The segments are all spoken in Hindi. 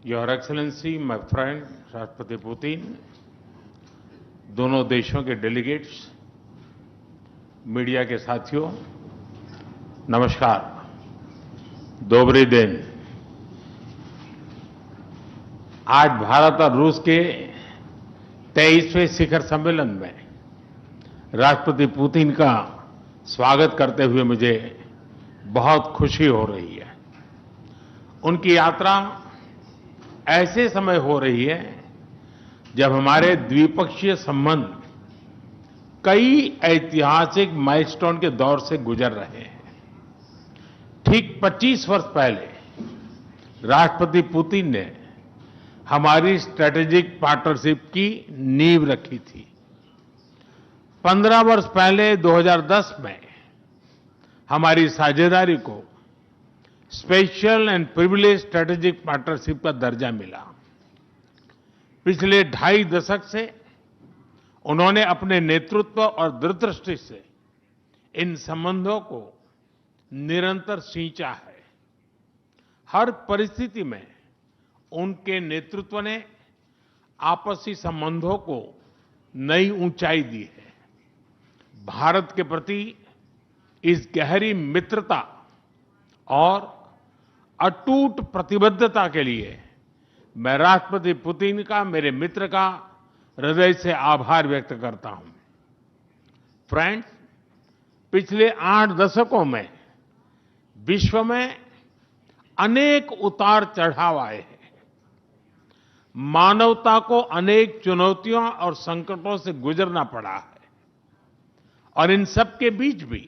योर एक्सेलेंसी, माय फ्रेंड राष्ट्रपति पुतिन, दोनों देशों के डेलीगेट्स, मीडिया के साथियों, नमस्कार। दोबरी दिन। आज भारत और रूस के 23वें शिखर सम्मेलन में राष्ट्रपति पुतिन का स्वागत करते हुए मुझे बहुत खुशी हो रही है। उनकी यात्रा ऐसे समय हो रही है जब हमारे द्विपक्षीय संबंध कई ऐतिहासिक माइलस्टोन के दौर से गुजर रहे हैं। ठीक 25 वर्ष पहले राष्ट्रपति पुतिन ने हमारी स्ट्रेटेजिक पार्टनरशिप की नींव रखी थी। 15 वर्ष पहले 2010 में हमारी साझेदारी को special and privilege strategic partnership का दर्जा मिला। पिछले 2.5 दशक से उन्होंने अपने नेतृत्व और दूरदृष्टि से इन संबंधों को निरंतर सींचा है। हर परिस्थिति में उनके नेतृत्व ने आपसी संबंधों को नई ऊंचाई दी है। भारत के प्रति इस गहरी मित्रता और अटूट प्रतिबद्धता के लिए मैं राष्ट्रपति पुतिन का, मेरे मित्र का हृदय से आभार व्यक्त करता हूं। फ्रेंड्स, पिछले 8 दशकों में विश्व में अनेक उतार चढ़ाव आए हैं। मानवता को अनेक चुनौतियों और संकटों से गुजरना पड़ा है और इन सब के बीच भी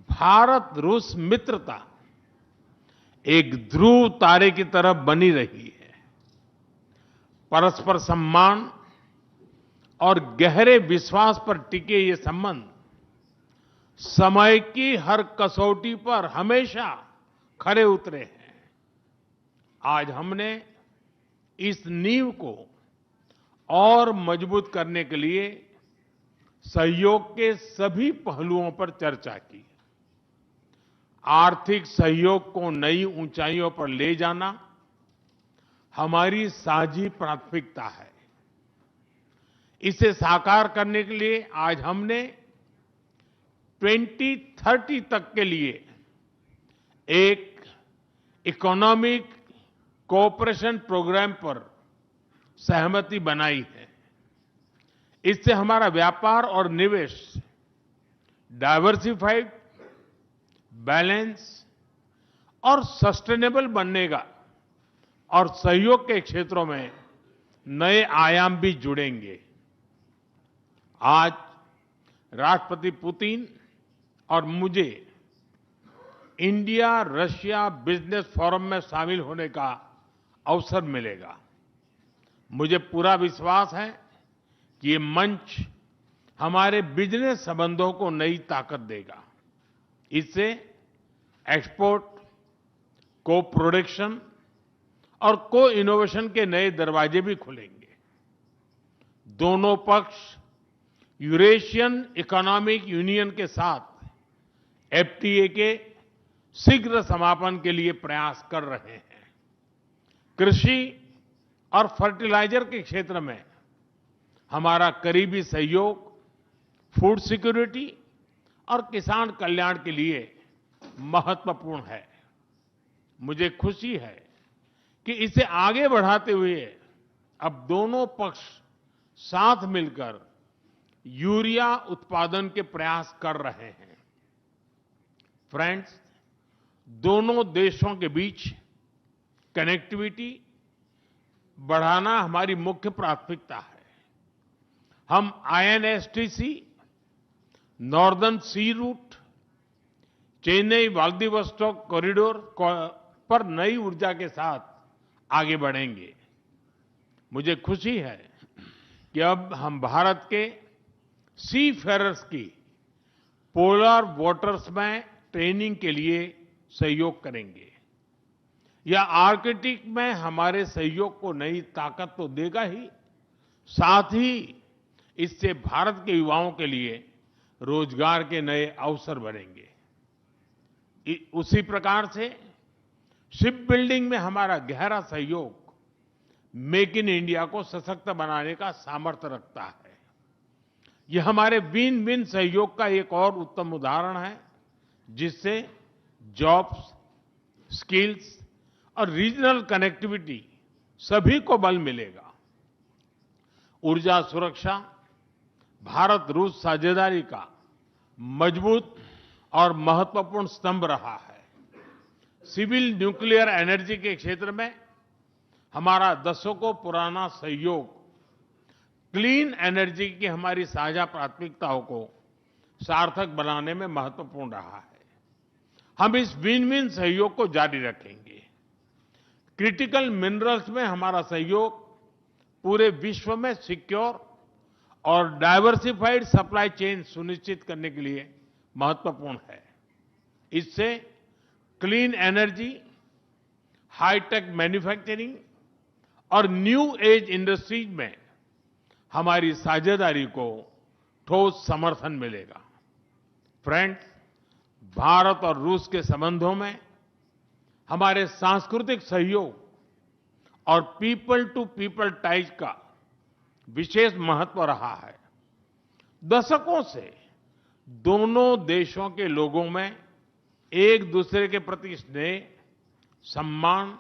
भारत रूस मित्रता एक ध्रुव तारे की तरह बनी रही है। परस्पर सम्मान और गहरे विश्वास पर टिके ये संबंध समय की हर कसौटी पर हमेशा खरे उतरे हैं। आज हमने इस नींव को और मजबूत करने के लिए सहयोग के सभी पहलुओं पर चर्चा की। आर्थिक सहयोग को नई ऊंचाइयों पर ले जाना हमारी साझी प्राथमिकता है। इसे साकार करने के लिए आज हमने 2030 तक के लिए एक इकोनॉमिक कोऑपरेशन प्रोग्राम पर सहमति बनाई है। इससे हमारा व्यापार और निवेश डाइवर्सिफाइड, बैलेंस और सस्टेनेबल बनेगा और सहयोग के क्षेत्रों में नए आयाम भी जुड़ेंगे। आज राष्ट्रपति पुतिन और मुझे इंडिया रशिया बिजनेस फोरम में शामिल होने का अवसर मिलेगा। मुझे पूरा विश्वास है कि ये मंच हमारे बिजनेस संबंधों को नई ताकत देगा। इससे एक्सपोर्ट, को प्रोडक्शन और को इनोवेशन के नए दरवाजे भी खुलेंगे। दोनों पक्ष यूरेशियन इकोनॉमिक यूनियन के साथ एफटीए के शीघ्र समापन के लिए प्रयास कर रहे हैं। कृषि और फर्टिलाइजर के क्षेत्र में हमारा करीबी सहयोग फूड सिक्योरिटी और किसान कल्याण के लिए महत्वपूर्ण है। मुझे खुशी है कि इसे आगे बढ़ाते हुए अब दोनों पक्ष साथ मिलकर यूरिया उत्पादन के प्रयास कर रहे हैं। फ्रेंड्स, दोनों देशों के बीच कनेक्टिविटी बढ़ाना हमारी मुख्य प्राथमिकता है। हम आईएनएसटीसी, नॉर्दर्न सी रूट, चेन्नई व्लादिवोस्टोक कॉरिडोर पर नई ऊर्जा के साथ आगे बढ़ेंगे। मुझे खुशी है कि अब हम भारत के सी फेरर्स की पोलर वाटर्स में ट्रेनिंग के लिए सहयोग करेंगे। यह आर्कटिक में हमारे सहयोग को नई ताकत तो देगा ही, साथ ही इससे भारत के युवाओं के लिए रोजगार के नए अवसर बनेंगे। उसी प्रकार से शिप बिल्डिंग में हमारा गहरा सहयोग मेक इन इंडिया को सशक्त बनाने का सामर्थ्य रखता है। यह हमारे विन विन सहयोग का एक और उत्तम उदाहरण है, जिससे जॉब्स, स्किल्स और रीजनल कनेक्टिविटी सभी को बल मिलेगा। ऊर्जा सुरक्षा भारत रूस साझेदारी का मजबूत और महत्वपूर्ण स्तंभ रहा है। सिविल न्यूक्लियर एनर्जी के क्षेत्र में हमारा दशकों पुराना सहयोग क्लीन एनर्जी की हमारी साझा प्राथमिकताओं को सार्थक बनाने में महत्वपूर्ण रहा है। हम इस विन विन सहयोग को जारी रखेंगे। क्रिटिकल मिनरल्स में हमारा सहयोग पूरे विश्व में सिक्योर और डाइवर्सिफाइड सप्लाई चेन सुनिश्चित करने के लिए महत्वपूर्ण है। इससे क्लीन एनर्जी, हाईटेक मैन्युफैक्चरिंग और न्यू एज इंडस्ट्रीज में हमारी साझेदारी को ठोस समर्थन मिलेगा। फ्रेंड्स, भारत और रूस के संबंधों में हमारे सांस्कृतिक सहयोग और पीपल टू पीपल टाइज का विशेष महत्व रहा है। दशकों से दोनों देशों के लोगों में एक दूसरे के प्रति स्नेह, सम्मान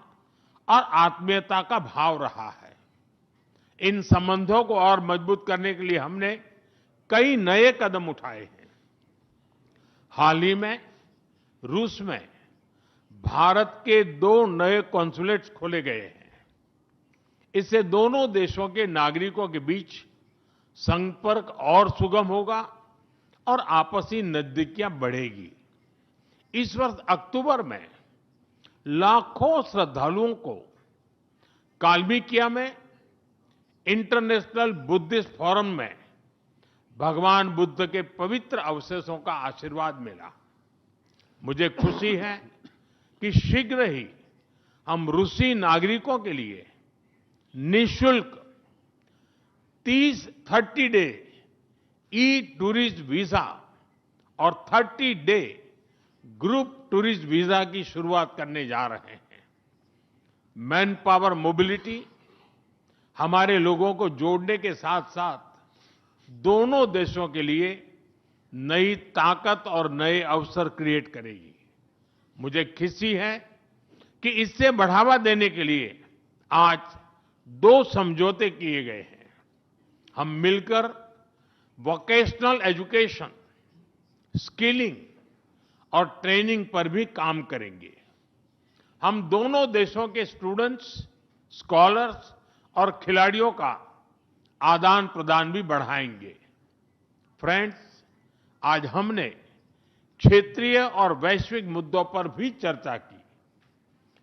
और आत्मीयता का भाव रहा है। इन संबंधों को और मजबूत करने के लिए हमने कई नए कदम उठाए हैं। हाल ही में रूस में भारत के 2 नए कॉन्सुलेट्स खोले गए हैं। इससे दोनों देशों के नागरिकों के बीच संपर्क और सुगम होगा और आपसी नजदीकियां बढ़ेगी। इस वर्ष अक्टूबर में लाखों श्रद्धालुओं को काल्मिकिया में इंटरनेशनल बुद्धिस्ट फोरम में भगवान बुद्ध के पवित्र अवशेषों का आशीर्वाद मिला। मुझे खुशी है कि शीघ्र ही हम रूसी नागरिकों के लिए निःशुल्क 30 डे ई टूरिस्ट वीजा और 30 डे ग्रुप टूरिस्ट वीजा की शुरुआत करने जा रहे हैं। मैन पावर मोबिलिटी हमारे लोगों को जोड़ने के साथ साथ दोनों देशों के लिए नई ताकत और नए अवसर क्रिएट करेगी। मुझे खुशी है कि इससे बढ़ावा देने के लिए आज 2 समझौते किए गए हैं। हम मिलकर वोकेशनल एजुकेशन, स्किलिंग और ट्रेनिंग पर भी काम करेंगे। हम दोनों देशों के स्टूडेंट्स, स्कॉलर्स और खिलाड़ियों का आदान प्रदान भी बढ़ाएंगे। फ्रेंड्स, आज हमने क्षेत्रीय और वैश्विक मुद्दों पर भी चर्चा की।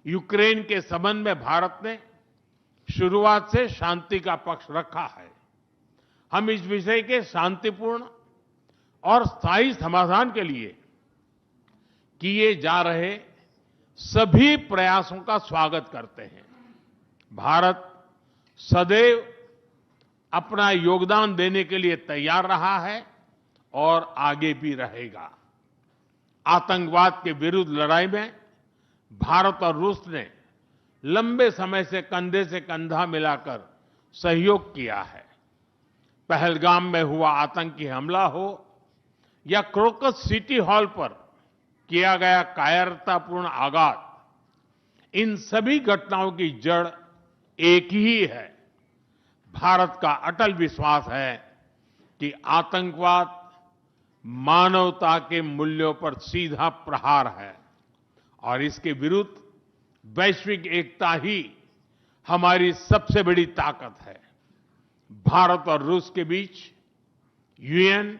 यूक्रेन के संबंध में भारत ने शुरुआत से शांति का पक्ष रखा है। हम इस विषय के शांतिपूर्ण और स्थायी समाधान के लिए किए जा रहे सभी प्रयासों का स्वागत करते हैं। भारत सदैव अपना योगदान देने के लिए तैयार रहा है और आगे भी रहेगा। आतंकवाद के विरुद्ध लड़ाई में भारत और रूस ने लंबे समय से कंधा मिलाकर सहयोग किया है। पहलगाम में हुआ आतंकी हमला हो या क्रोकस सिटी हॉल पर किया गया कायरतापूर्ण आघात, इन सभी घटनाओं की जड़ एक ही है। भारत का अटल विश्वास है कि आतंकवाद मानवता के मूल्यों पर सीधा प्रहार है और इसके विरुद्ध वैश्विक एकता ही हमारी सबसे बड़ी ताकत है। भारत और रूस के बीच यूएन,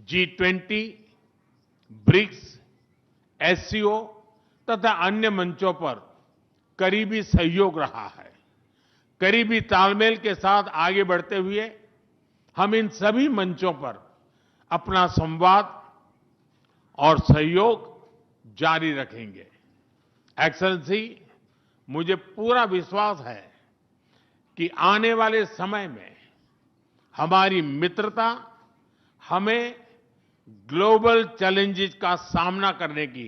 G20, ब्रिक्स, एससीओ तथा अन्य मंचों पर करीबी सहयोग रहा है। करीबी तालमेल के साथ आगे बढ़ते हुए हम इन सभी मंचों पर अपना संवाद और सहयोग जारी रखेंगे। एक्सेलेंसी, मुझे पूरा विश्वास है कि आने वाले समय में हमारी मित्रता हमें ग्लोबल चैलेंजेस का सामना करने की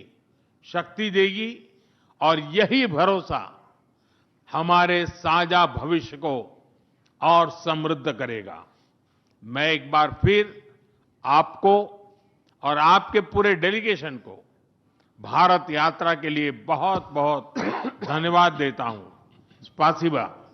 शक्ति देगी और यही भरोसा हमारे साझा भविष्य को और समृद्ध करेगा। मैं एक बार फिर आपको और आपके पूरे डेलीगेशन को भारत यात्रा के लिए बहुत बहुत धन्यवाद देता हूं। स्पासिबा।